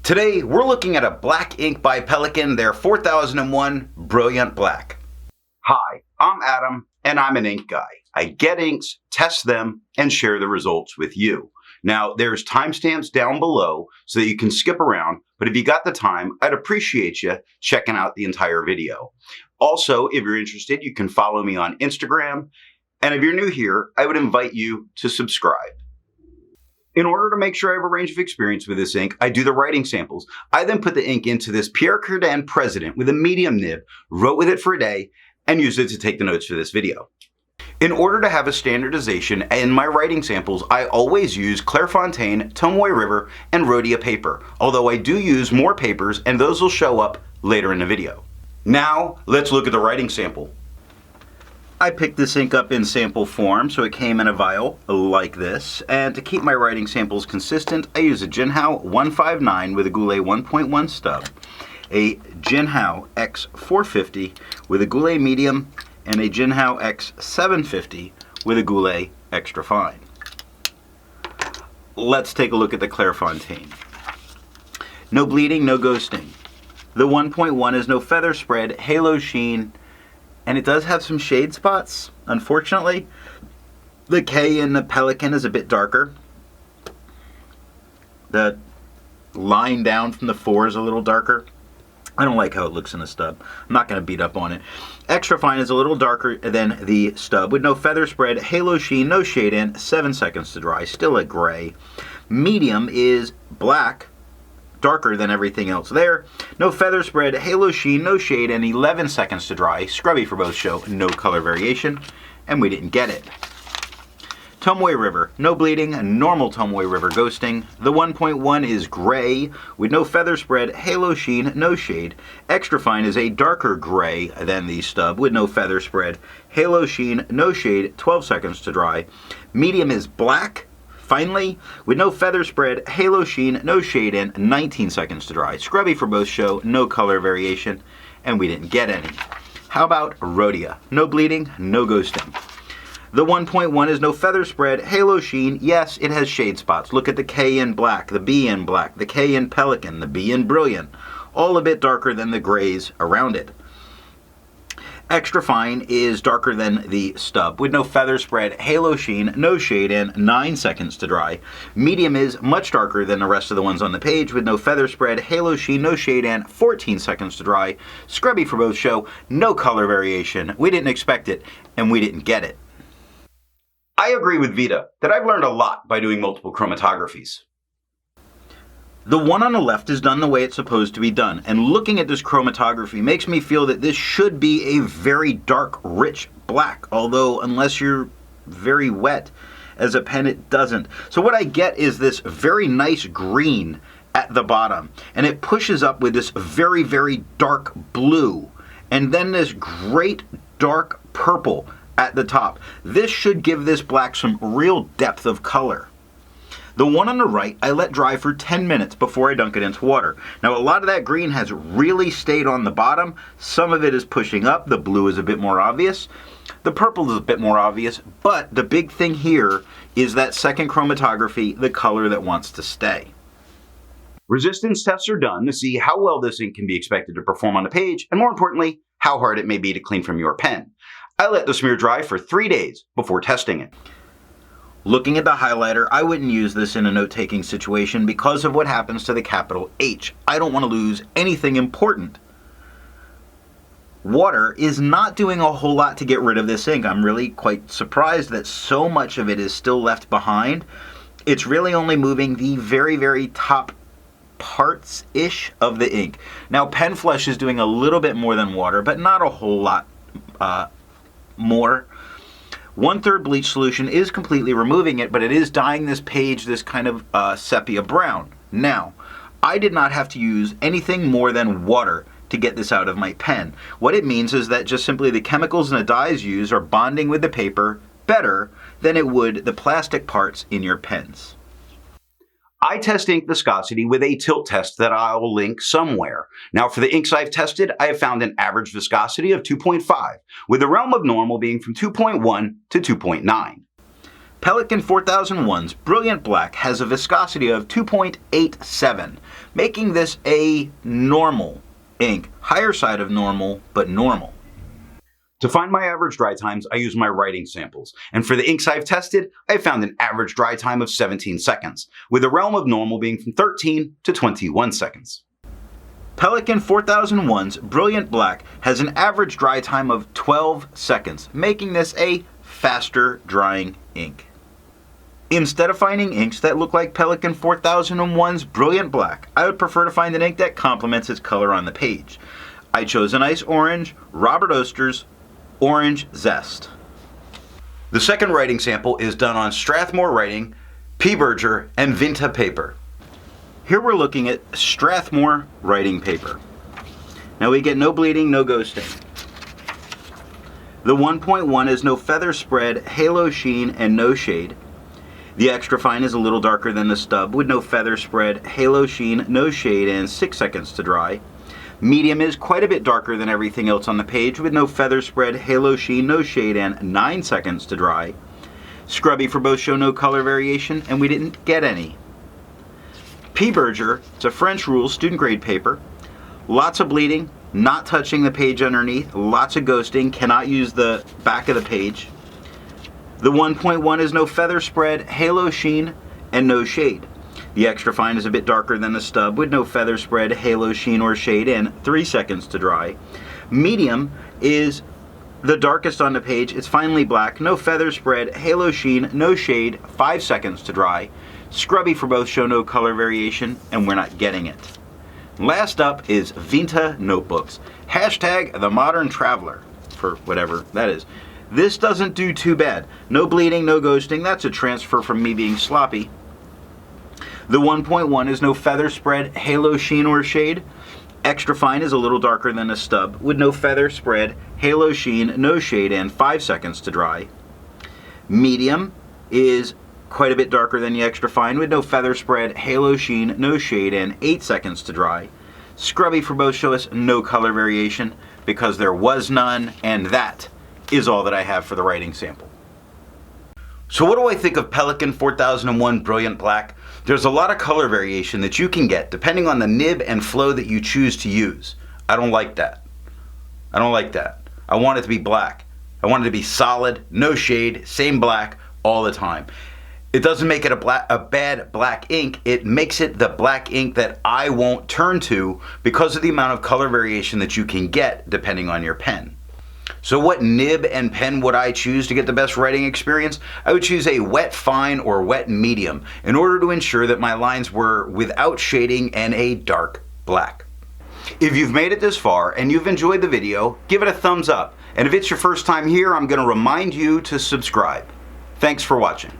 Today, we're looking at a black ink by Pelikan, their 4001 Brillaint Black. Hi, I'm Adam, and I'm an ink guy. I get inks, test them, and share the results with you. Now, there's timestamps down below so that you can skip around, but if you got the time, I'd appreciate you checking out the entire video. Also, if you're interested, you can follow me on Instagram, and if you're new here, I would invite you to subscribe. In order to make sure I have a range of experience with this ink, I do the writing samples. I then put the ink into this Pierre Cardin President with a medium nib, wrote with it for a day, and used it to take the notes for this video. In order to have a standardization in my writing samples, I always use Clairfontaine, Tomoe River, and Rhodia paper, although I do use more papers, and those will show up later in the video. Now, let's look at the writing sample. I picked this ink up in sample form, so it came in a vial like this, and to keep my writing samples consistent, I use a Jinhao 159 with a Goulet 1.1 stub, a Jinhao X450 with a Goulet medium, and a Jinhao X750 with a Goulet extra fine. Let's take a look at the Clairfontaine. No bleeding, no ghosting. The 1.1 is no feather spread, halo sheen, and it does have some shade spots, unfortunately. The K in the Pelikan is a bit darker. The line down from the 4 is a little darker. I don't like how it looks in the stub. I'm not going to beat up on it. Extra fine is a little darker than the stub with no feather spread, halo sheen, no shade in, 7 seconds to dry, still a gray. Medium is black, darker than everything else there. No feather spread, halo sheen, no shade, and 11 seconds to dry. Scrubby for both show, no color variation, and we didn't get it. Tomoe River, no bleeding, normal Tomoe River ghosting. The 1.1 is gray with no feather spread, halo sheen, no shade. Extra fine is a darker gray than the stub with no feather spread, halo sheen, no shade, 12 seconds to dry. Medium is black, finally, with no feather spread, halo sheen, no shade in, 19 seconds to dry. Scrubby for both show, no color variation, and we didn't get any. How about Rhodia? No bleeding, no ghosting. The 1.1 is no feather spread, halo sheen. Yes, it has shade spots. Look at the K in black, the B in black, the K in Pelikan, the B in Brillaint. All a bit darker than the grays around it. Extra fine is darker than the stub with no feather spread, halo sheen, no shade in, 9 seconds to dry. Medium is much darker than the rest of the ones on the page with no feather spread, halo sheen, no shade in, 14 seconds to dry. Scrubby for both show, no color variation. We didn't expect it, and we didn't get it. I agree with Vita that I've learned a lot by doing multiple chromatographies. The one on the left is done the way it's supposed to be done, and looking at this chromatography makes me feel that this should be a very dark, rich black, although unless you're very wet as a pen, it doesn't. So what I get is this very nice green at the bottom, and it pushes up with this very, very dark blue, and then this great dark purple at the top. This should give this black some real depth of color. The one on the right, I let dry for 10 minutes before I dunk it into water. Now, a lot of that green has really stayed on the bottom. Some of it is pushing up. The blue is a bit more obvious. The purple is a bit more obvious. But the big thing here is that second chromatography, the color that wants to stay. Resistance tests are done to see how well this ink can be expected to perform on the page, and more importantly, how hard it may be to clean from your pen. I let the smear dry for 3 days before testing it. Looking at the highlighter, I wouldn't use this in a note-taking situation because of what happens to the capital H. I don't want to lose anything important. Water is not doing a whole lot to get rid of this ink. I'm really quite surprised that so much of it is still left behind. It's really only moving the very, very top parts-ish of the ink. Now, pen flesh is doing a little bit more than water, but not a whole lot more. 1/3 bleach solution is completely removing it, but it is dyeing this page this kind of sepia brown. Now, I did not have to use anything more than water to get this out of my pen. What it means is that just simply the chemicals and the dyes used are bonding with the paper better than it would the plastic parts in your pens. I test ink viscosity with a tilt test that I'll link somewhere. Now, for the inks I've tested, I have found an average viscosity of 2.5, with the realm of normal being from 2.1 to 2.9. Pelikan 4001's Brillaint Black has a viscosity of 2.87, making this a normal ink. Higher side of normal, but normal. To find my average dry times, I use my writing samples, and for the inks I've tested, I found an average dry time of 17 seconds, with the realm of normal being from 13 to 21 seconds. Pelikan 4001's Brillaint Black has an average dry time of 12 seconds, making this a faster drying ink. Instead of finding inks that look like Pelikan 4001's Brillaint Black, I would prefer to find an ink that complements its color on the page. I chose a nice orange, Robert Oster's Orange Zest. The second writing sample is done on Strathmore Writing, P. Berger, and Vinta paper. Here we're looking at Strathmore writing paper. Now we get no bleeding, no ghosting. The 1.1 is no feather spread, halo sheen, and no shade. The extra fine is a little darker than the stub with no feather spread, halo sheen, no shade, and 6 seconds to dry. Medium is quite a bit darker than everything else on the page with no feather spread, halo sheen, no shade, and 9 seconds to dry. Scrubby for both show no color variation, and we didn't get any. P. Berger, it's a French rule student grade paper. Lots of bleeding, not touching the page underneath, lots of ghosting, cannot use the back of the page. The 1.1 is no feather spread, halo sheen, and no shade. The extra fine is a bit darker than the stub with no feather spread, halo sheen, or shade, and 3 seconds to dry. Medium is the darkest on the page. It's finely black, no feather spread, halo sheen, no shade, 5 seconds to dry. Scrubby for both show no color variation, and we're not getting it. Last up is Vinta notebooks. Hashtag the modern traveler, for whatever that is. This doesn't do too bad. No bleeding, no ghosting. That's a transfer from me being sloppy. The 1.1 is no feather spread, halo sheen, or shade. Extra fine is a little darker than a stub with no feather spread, halo sheen, no shade, and 5 seconds to dry. Medium is quite a bit darker than the extra fine with no feather spread, halo sheen, no shade, and 8 seconds to dry. Scrubby for both show us no color variation because there was none, and that is all that I have for the writing sample. So what do I think of Pelikan 4001 Brillaint Black? There's a lot of color variation that you can get depending on the nib and flow that you choose to use. I don't like that. I don't like that. I want it to be black. I want it to be solid, no shade, same black all the time. It doesn't make it a bad black ink. It makes it the black ink that I won't turn to because of the amount of color variation that you can get depending on your pen. So what nib and pen would I choose to get the best writing experience? I would choose a wet fine or wet medium in order to ensure that my lines were without shading and a dark black. If you've made it this far and you've enjoyed the video, give it a thumbs up. And if it's your first time here, I'm going to remind you to subscribe. Thanks for watching.